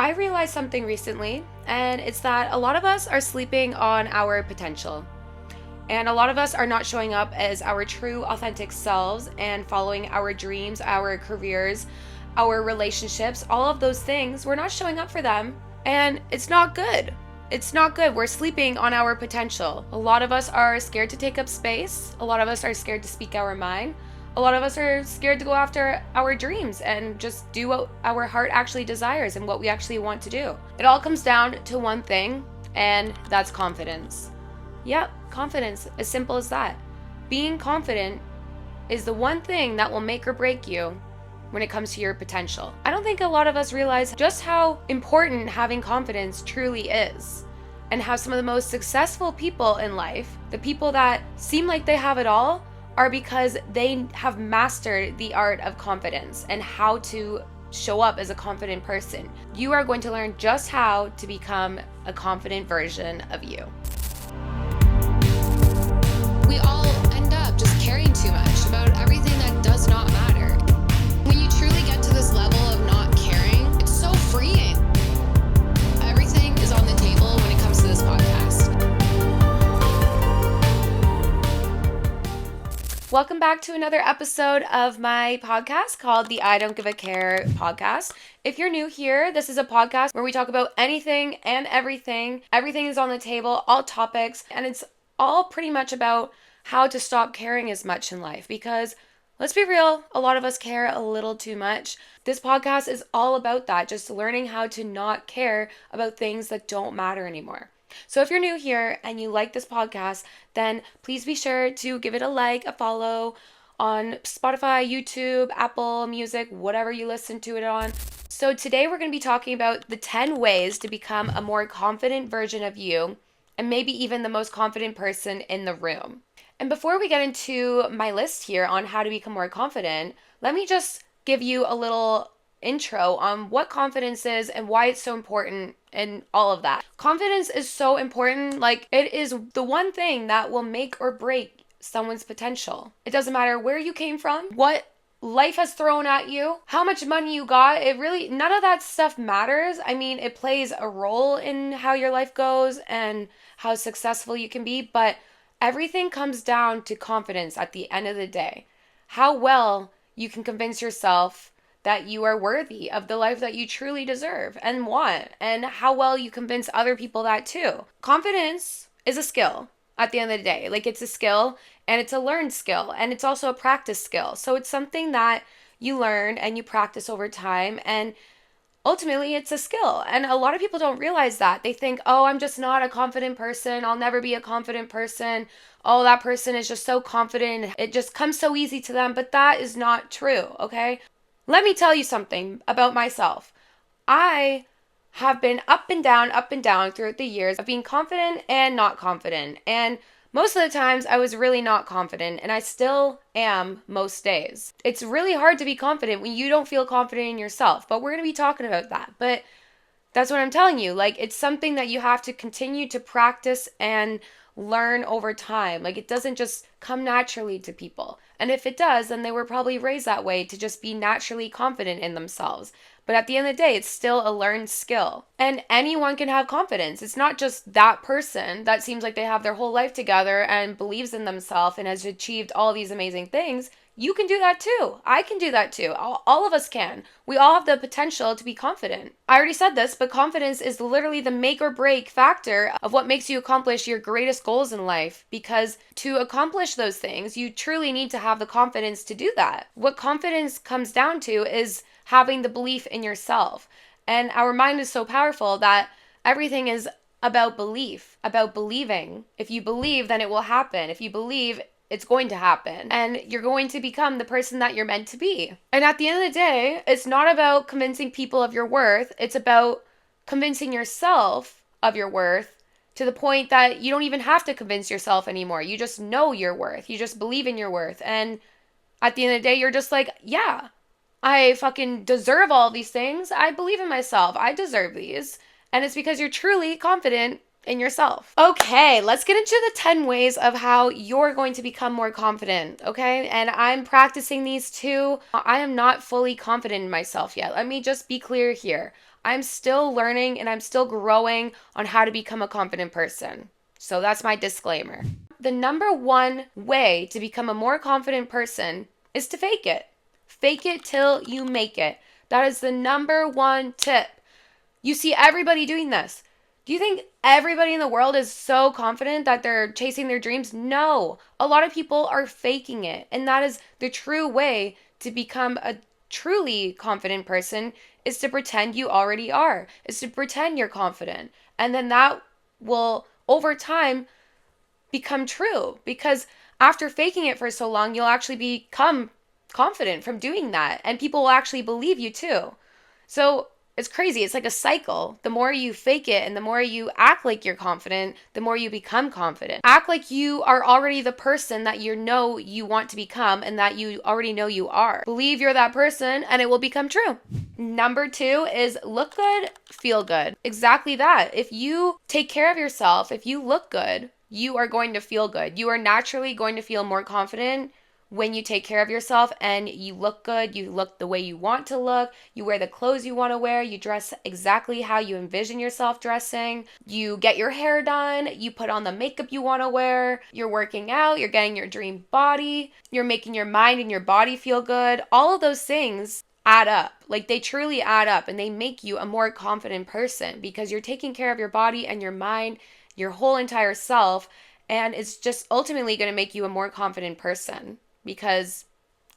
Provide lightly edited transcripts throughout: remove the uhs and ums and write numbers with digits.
I realized something recently, and it's that a lot of us are sleeping on our potential. And a lot of us are not showing up as our true, authentic selves and following our dreams, our careers, our relationships, all of those things. We're not showing up for them, and it's not good. It's not good. We're sleeping on our potential. A lot of us are scared to take up space. A lot of us are scared to speak our mind. A lot of us are scared to go after our dreams and just do what our heart actually desires and what we actually want to do. It all comes down to one thing, and that's confidence. Yep, confidence, as simple as that. Being confident is the one thing that will make or break you when it comes to your potential. I don't think a lot of us realize just how important having confidence truly is, and how some of the most successful people in life, the people that seem like they have it all, are because they have mastered the art of confidence and how to show up as a confident person. You are going to learn just how to become a confident version of you. We all end up just caring too much about everything that does not matter. When you truly get to this level of not caring, it's so freeing. Everything is on the table when it comes to this podcast. Welcome back to another episode of my podcast called the I Don't Give a Care podcast. If you're new here, this is a podcast where we talk about anything and everything. Everything is on the table, all topics, and it's all pretty much about how to stop caring as much in life, because let's be real, a lot of us care a little too much. This podcast is all about that, just learning how to not care about things that don't matter anymore. So if you're new here and you like this podcast, then please be sure to give it a like, a follow on Spotify, YouTube, Apple Music, whatever you listen to it on. So today we're going to be talking about the 10 ways to become a more confident version of you, and maybe even the most confident person in the room. And before we get into my list here on how to become more confident, let me just give you a little intro on what confidence is and why it's so important and all of that. Confidence is so important. Like, it is the one thing that will make or break someone's potential. It doesn't matter where you came from, what life has thrown at you, how much money you got. It really, none of that stuff matters. I mean, it plays a role in how your life goes and how successful you can be, but everything comes down to confidence at the end of the day. How well you can convince yourself that you are worthy of the life that you truly deserve and want, and how well you convince other people that too. Confidence is a skill at the end of the day. Like, it's a skill, and it's a learned skill, and it's also a practice skill. So it's something that you learn and you practice over time, and ultimately it's a skill. And a lot of people don't realize that. They think, oh, I'm just not a confident person. I'll never be a confident person. Oh, that person is just so confident. It just comes so easy to them. But that is not true, okay? Let me tell you something about myself. I have been up and down throughout the years of being confident and not confident. And most of the times I was really not confident, and I still am most days. It's really hard to be confident when you don't feel confident in yourself, but we're going to be talking about that. But that's what I'm telling you. Like, it's something that you have to continue to practice and learn over time. Like, it doesn't just come naturally to people. And if it does, then they were probably raised that way to just be naturally confident in themselves. But at the end of the day, it's still a learned skill. And anyone can have confidence. It's not just that person that seems like they have their whole life together and believes in themselves and has achieved all these amazing things. You can do that too. I can do that too. All of us can. We all have the potential to be confident. I already said this, but confidence is literally the make or break factor of what makes you accomplish your greatest goals in life. Because to accomplish those things, you truly need to have the confidence to do that. What confidence comes down to is having the belief in yourself. And our mind is so powerful that everything is about belief, about believing. If you believe, then it will happen. If you believe, it's going to happen, and you're going to become the person that you're meant to be. And at the end of the day, it's not about convincing people of your worth. It's about convincing yourself of your worth to the point that you don't even have to convince yourself anymore. You just know your worth. You just believe in your worth. And at the end of the day, you're just like, yeah, I fucking deserve all these things. I believe in myself. I deserve these. And it's because you're truly confident in yourself. Okay, let's get into the 10 ways of how you're going to become more confident, okay? And I'm practicing these too. I am not fully confident in myself yet. Let me just be clear here. I'm still learning and I'm still growing on how to become a confident person. So that's my disclaimer. The number one way to become a more confident person is to fake it. Fake it till you make it. That is the number one tip. You see everybody doing this. Do you think everybody in the world is so confident that they're chasing their dreams? No. A lot of people are faking it. And that is the true way to become a truly confident person, is to pretend you already are, is to pretend you're confident. And then that will, over time, become true, because after faking it for so long, you'll actually become confident from doing that, and people will actually believe you too. So it's crazy. It's like a cycle. The more you fake it and the more you act like you're confident, the more you become confident. Act like you are already the person that you know you want to become and that you already know you are. Believe you're that person and it will become true. Number 2 is look good, feel good. Exactly that. If you take care of yourself, if you look good, you are going to feel good. You are naturally going to feel more confident when you take care of yourself and you look good, you look the way you want to look, you wear the clothes you want to wear, you dress exactly how you envision yourself dressing, you get your hair done, you put on the makeup you want to wear, you're working out, you're getting your dream body, you're making your mind and your body feel good. All of those things add up. Like, they truly add up, and they make you a more confident person because you're taking care of your body and your mind, your whole entire self, and it's just ultimately going to make you a more confident person. Because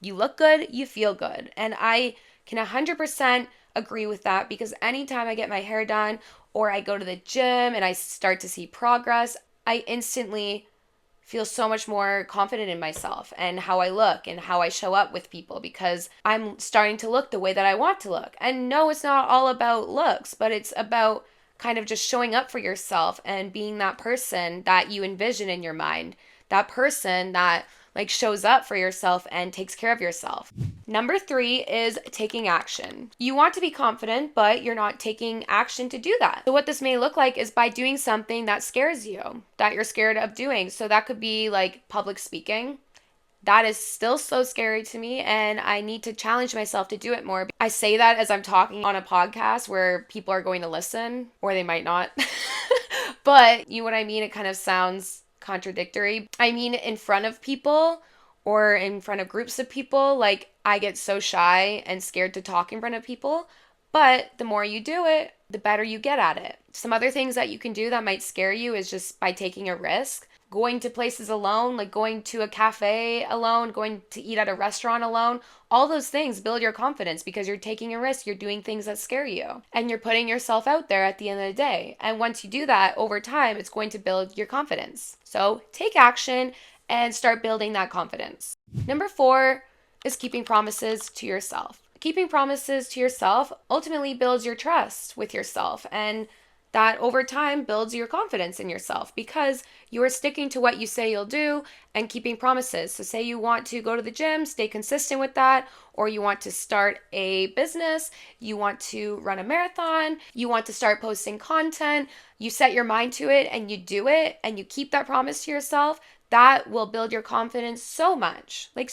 you look good, you feel good. And I can 100% agree with that, because anytime I get my hair done or I go to the gym and I start to see progress, I instantly feel so much more confident in myself and how I look and how I show up with people, because I'm starting to look the way that I want to look. And no, it's not all about looks, but it's about kind of just showing up for yourself and being that person that you envision in your mind, that person that like shows up for yourself and takes care of yourself. Number 3 is taking action. You want to be confident, but you're not taking action to do that. So what this may look like is by doing something that scares you, that you're scared of doing. So that could be like public speaking. That is still so scary to me, and I need to challenge myself to do it more. I say that as I'm talking on a podcast where people are going to listen, or they might not. But you know what I mean? It kind of sounds contradictory. I mean, in front of people or in front of groups of people, like, I get so shy and scared to talk in front of people. But the more you do it, the better you get at it. Some other things that you can do that might scare you is just by taking a risk. Going to places alone, like going to a cafe alone, going to eat at a restaurant alone, all those things build your confidence because you're taking a risk, you're doing things that scare you, and you're putting yourself out there at the end of the day. And once you do that, over time, it's going to build your confidence. So take action and start building that confidence. Number 4 is keeping promises to yourself. Keeping promises to yourself ultimately builds your trust with yourself, and that over time builds your confidence in yourself because you are sticking to what you say you'll do and keeping promises. So say you want to go to the gym, stay consistent with that, or you want to start a business, you want to run a marathon, you want to start posting content, you set your mind to it and you do it and you keep that promise to yourself. That will build your confidence so much, like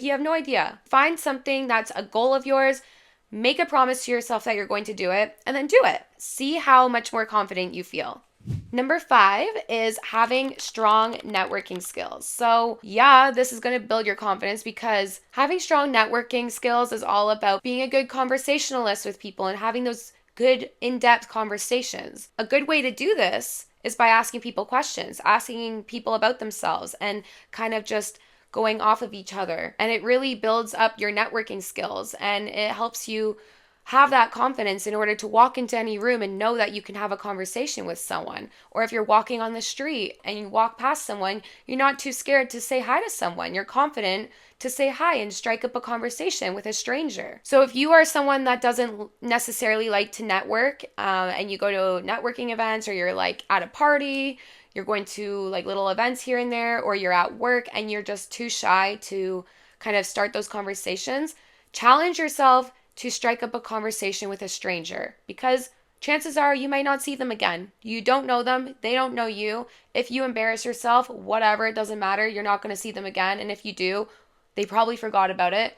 you have no idea. Find something that's a goal of yours. Make a promise to yourself that you're going to do it, and then do it. See how much more confident you feel. Number 5 is having strong networking skills. So yeah, this is going to build your confidence because having strong networking skills is all about being a good conversationalist with people and having those good in-depth conversations. A good way to do this is by asking people questions, asking people about themselves, and kind of just going off of each other. And it really builds up your networking skills, and it helps you have that confidence in order to walk into any room and know that you can have a conversation with someone. Or if you're walking on the street and you walk past someone, you're not too scared to say hi to someone. You're confident to say hi and strike up a conversation with a stranger. So if you are someone that doesn't necessarily like to network, and you go to networking events, or you're like at a party, you're going to like little events here and there, or you're at work and you're just too shy to kind of start those conversations, challenge yourself to strike up a conversation with a stranger, because chances are you might not see them again. You don't know them, they don't know you. If you embarrass yourself, whatever, it doesn't matter. You're not going to see them again. And if you do, they probably forgot about it.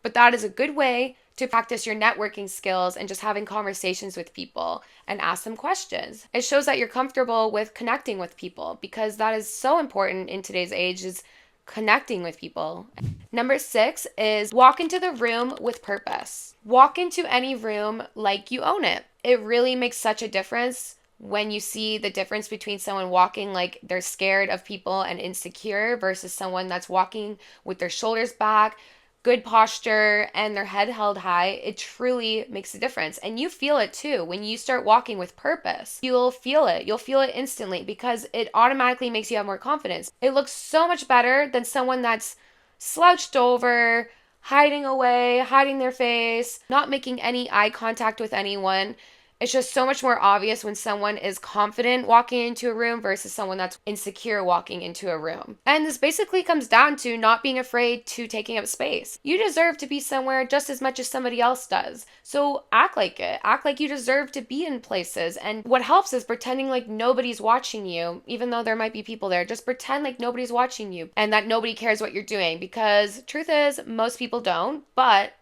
But that is a good way to practice your networking skills and just having conversations with people and ask them questions. It shows that you're comfortable with connecting with people, because that is so important in today's age, is connecting with people. Number 6 is walk into the room with purpose. Walk into any room like you own it. It really makes such a difference when you see the difference between someone walking like they're scared of people and insecure versus someone that's walking with their shoulders back, good posture, and their head held high. It truly makes a difference. And you feel it too. When you start walking with purpose, you'll feel it. You'll feel it instantly, because it automatically makes you have more confidence. It looks so much better than someone that's slouched over, hiding away, hiding their face, not making any eye contact with anyone. It's just so much more obvious when someone is confident walking into a room versus someone that's insecure walking into a room. And this basically comes down to not being afraid to taking up space. You deserve to be somewhere just as much as somebody else does. So act like it. Act like you deserve to be in places. And what helps is pretending like nobody's watching you, even though there might be people there. Just pretend like nobody's watching you and that nobody cares what you're doing, because truth is, most people don't. But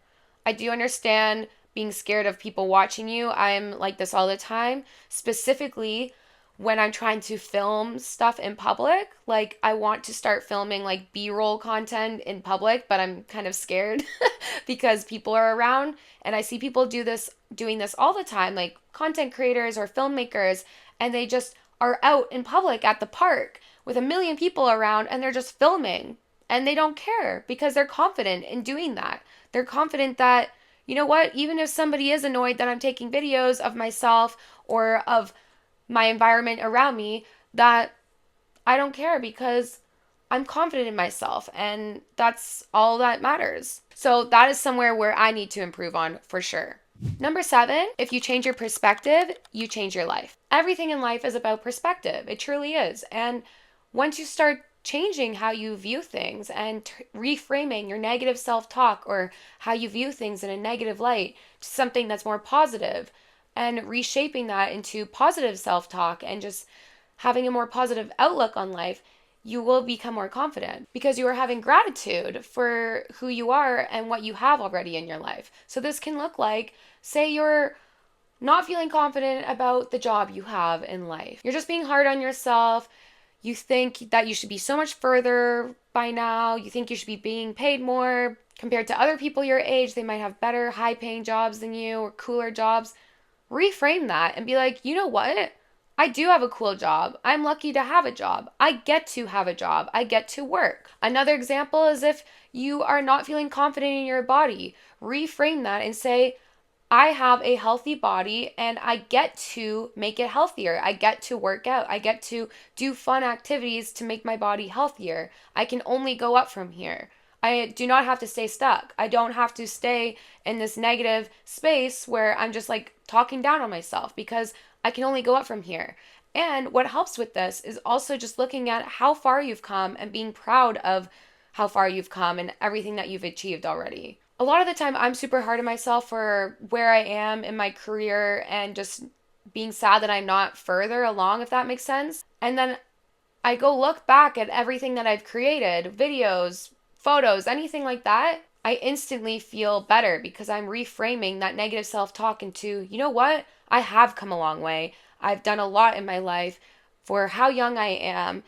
I do understand being scared of people watching you. I'm like this all the time, specifically when I'm trying to film stuff in public. Like, I want to start filming like B-roll content in public, but I'm kind of scared because people are around, and I see people doing this all the time, like content creators or filmmakers, and they just are out in public at the park with a million people around, and they're just filming, and they don't care because they're confident in doing that. They're confident that, you know what, even if somebody is annoyed that I'm taking videos of myself or of my environment around me, that I don't care because I'm confident in myself, and that's all that matters. So that is somewhere where I need to improve on for sure. Number 7, if you change your perspective, you change your life. Everything in life is about perspective. It truly is. And once you start changing how you view things and reframing your negative self-talk or how you view things in a negative light to something that's more positive, and reshaping that into positive self-talk and just having a more positive outlook on life, you will become more confident because you are having gratitude for who you are and what you have already in your life. So this can look like, say you're not feeling confident about the job you have in life. You're just being hard on yourself. You think that you should be so much further by now. You think you should be being paid more compared to other people your age. They might have better high-paying jobs than you or cooler jobs. Reframe that and be like, you know what? I do have a cool job. I'm lucky to have a job. I get to have a job. I get to work. Another example is if you are not feeling confident in your body, reframe that and say, I have a healthy body and I get to make it healthier. I get to work out. I get to do fun activities to make my body healthier. I can only go up from here. I do not have to stay stuck. I don't have to stay in this negative space where I'm just like talking down on myself, because I can only go up from here. And what helps with this is also just looking at how far you've come and being proud of how far you've come and everything that you've achieved already. A lot of the time, I'm super hard on myself for where I am in my career and just being sad that I'm not further along, if that makes sense. And then I go look back at everything that I've created, videos, photos, anything like that. I instantly feel better because I'm reframing that negative self-talk into, you know what? I have come a long way. I've done a lot in my life for how young I am,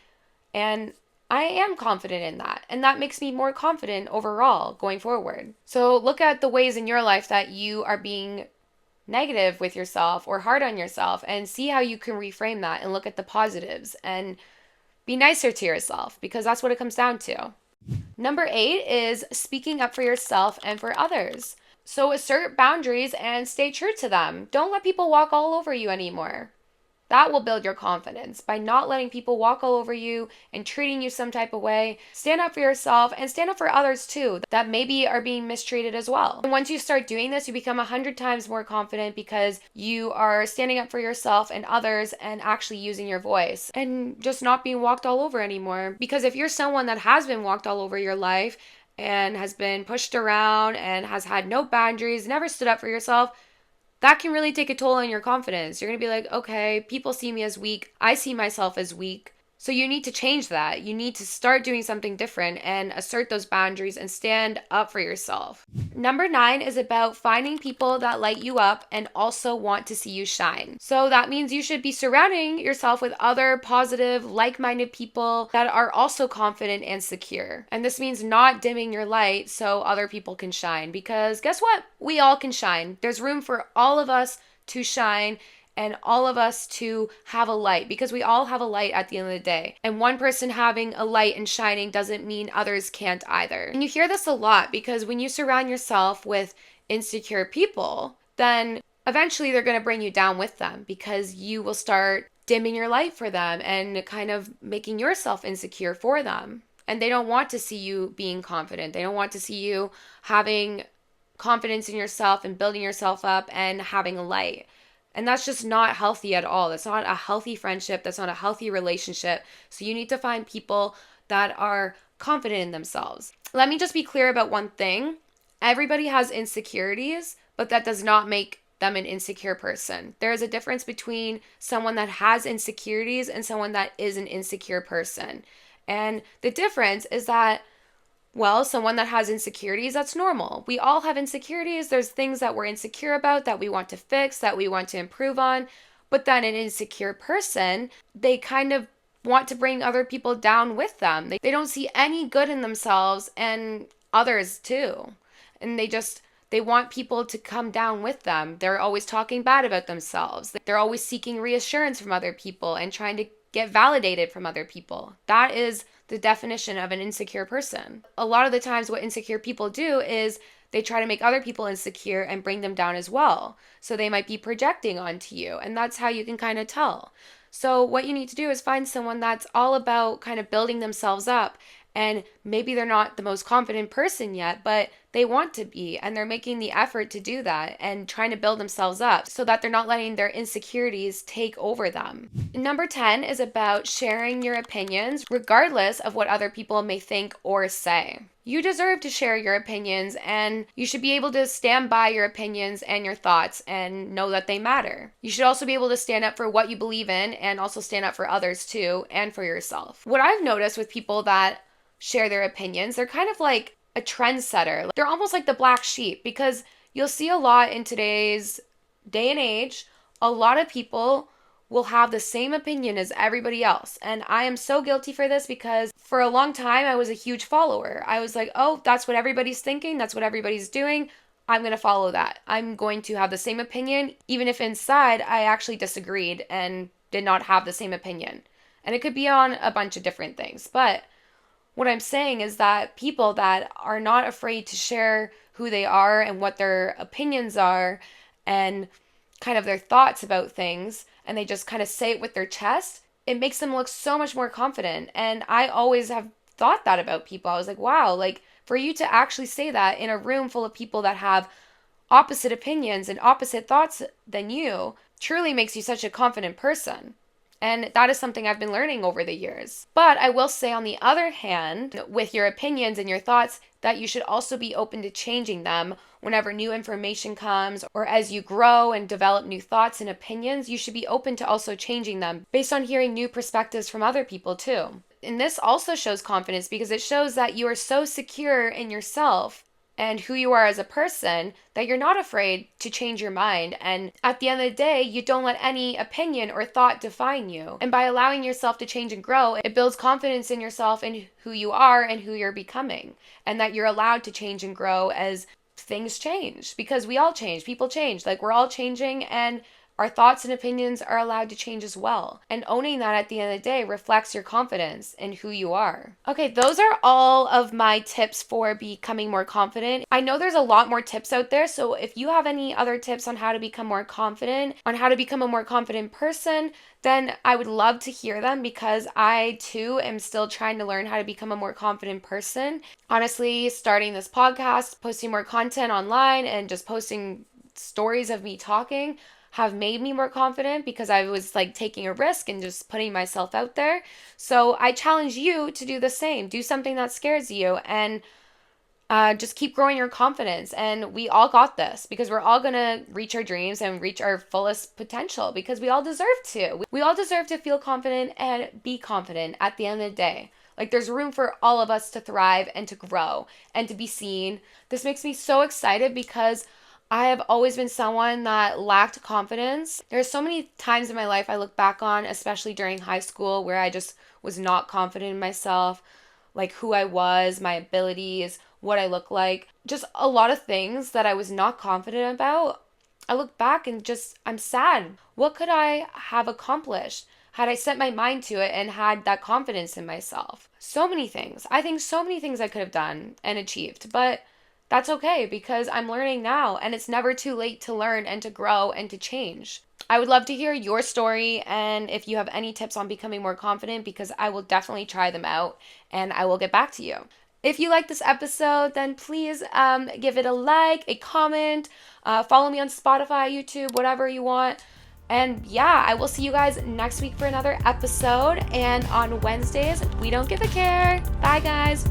and I am confident in that, and that makes me more confident overall going forward. So look at the ways in your life that you are being negative with yourself or hard on yourself and see how you can reframe that and look at the positives and be nicer to yourself, because that's what it comes down to. Number 8 is speaking up for yourself and for others. So assert boundaries and stay true to them. Don't let people walk all over you anymore. That will build your confidence by not letting people walk all over you and treating you some type of way. Stand up for yourself and stand up for others too that maybe are being mistreated as well. And once you start doing this, you become 100 times more confident because you are standing up for yourself and others and actually using your voice and just not being walked all over anymore. Because if you're someone that has been walked all over your life and has been pushed around and has had no boundaries, never stood up for yourself, that can really take a toll on your confidence. You're going to be like, okay, people see me as weak. I see myself as weak. So you need to change that. You need to start doing something different and assert those boundaries and stand up for yourself. Number 9 is about finding people that light you up and also want to see you shine. So that means you should be surrounding yourself with other positive, like-minded people that are also confident and secure. And this means not dimming your light so other people can shine, because guess what? We all can shine. There's room for all of us to shine and all of us to have a light, because we all have a light at the end of the day. And one person having a light and shining doesn't mean others can't either. And you hear this a lot, because when you surround yourself with insecure people, then eventually they're going to bring you down with them, because you will start dimming your light for them and kind of making yourself insecure for them. And they don't want to see you being confident. They don't want to see you having confidence in yourself and building yourself up and having a light. And that's just not healthy at all. That's not a healthy friendship. That's not a healthy relationship. So you need to find people that are confident in themselves. Let me just be clear about one thing. Everybody has insecurities, but that does not make them an insecure person. There is a difference between someone that has insecurities and someone that is an insecure person. And the difference is that, well, someone that has insecurities, that's normal. We all have insecurities. There's things that we're insecure about that we want to fix, that we want to improve on. But then an insecure person, they kind of want to bring other people down with them. They don't see any good in themselves and others too. And they want people to come down with them. They're always talking bad about themselves. They're always seeking reassurance from other people and trying to get validated from other people. That is the definition of an insecure person. A lot of the times what insecure people do is they try to make other people insecure and bring them down as well. So they might be projecting onto you, and that's how you can kind of tell. So what you need to do is find someone that's all about kind of building themselves up, and maybe they're not the most confident person yet, but they want to be, and they're making the effort to do that and trying to build themselves up so that they're not letting their insecurities take over them. Number 10 is about sharing your opinions regardless of what other people may think or say. You deserve to share your opinions, and you should be able to stand by your opinions and your thoughts and know that they matter. You should also be able to stand up for what you believe in and also stand up for others too, and for yourself. What I've noticed with people that share their opinions, they're kind of like a trendsetter. They're almost like the black sheep, because you'll see a lot in today's day and age, a lot of people will have the same opinion as everybody else. And I am so guilty for this, because for a long time I was a huge follower. I was like, oh, that's what everybody's thinking. That's what everybody's doing. I'm going to follow that. I'm going to have the same opinion, even if inside I actually disagreed and did not have the same opinion. And it could be on a bunch of different things. But what I'm saying is that people that are not afraid to share who they are and what their opinions are and kind of their thoughts about things, and they just kind of say it with their chest, it makes them look so much more confident. And I always have thought that about people. I was like, wow, like for you to actually say that in a room full of people that have opposite opinions and opposite thoughts than you truly makes you such a confident person. And that is something I've been learning over the years. But I will say, on the other hand, with your opinions and your thoughts, that you should also be open to changing them whenever new information comes, or as you grow and develop new thoughts and opinions, you should be open to also changing them based on hearing new perspectives from other people too. And this also shows confidence, because it shows that you are so secure in yourself and who you are as a person that you're not afraid to change your mind. And at the end of the day, you don't let any opinion or thought define you. And by allowing yourself to change and grow, it builds confidence in yourself and who you are and who you're becoming. And that you're allowed to change and grow as things change, because we all change. People change. Like, we're all changing, and our thoughts and opinions are allowed to change as well. And owning that at the end of the day reflects your confidence in who you are. Okay, those are all of my tips for becoming more confident. I know there's a lot more tips out there, so if you have any other tips on how to become more confident, on how to become a more confident person, then I would love to hear them, because I too am still trying to learn how to become a more confident person. Honestly, starting this podcast, posting more content online, and just posting stories of me talking have made me more confident, because I was like taking a risk and just putting myself out there. So I challenge you to do the same. Do something that scares you, and just keep growing your confidence. And we all got this because we're all going to reach our dreams and reach our fullest potential because we all deserve to. We all deserve to feel confident and be confident at the end of the day. Like, there's room for all of us to thrive and to grow and to be seen. This makes me so excited because I have always been someone that lacked confidence. There's so many times in my life I look back on, especially during high school, where I just was not confident in myself, like who I was, my abilities, what I look like. Just a lot of things that I was not confident about. I look back and just, I'm sad. What could I have accomplished had I set my mind to it and had that confidence in myself? So many things. I think so many things I could have done and achieved, but that's okay because I'm learning now and it's never too late to learn and to grow and to change. I would love to hear your story and if you have any tips on becoming more confident because I will definitely try them out and I will get back to you. If you like this episode, then please give it a like, a comment, follow me on Spotify, YouTube, whatever you want. And yeah, I will see you guys next week for another episode. And on Wednesdays, we don't give a care. Bye, guys.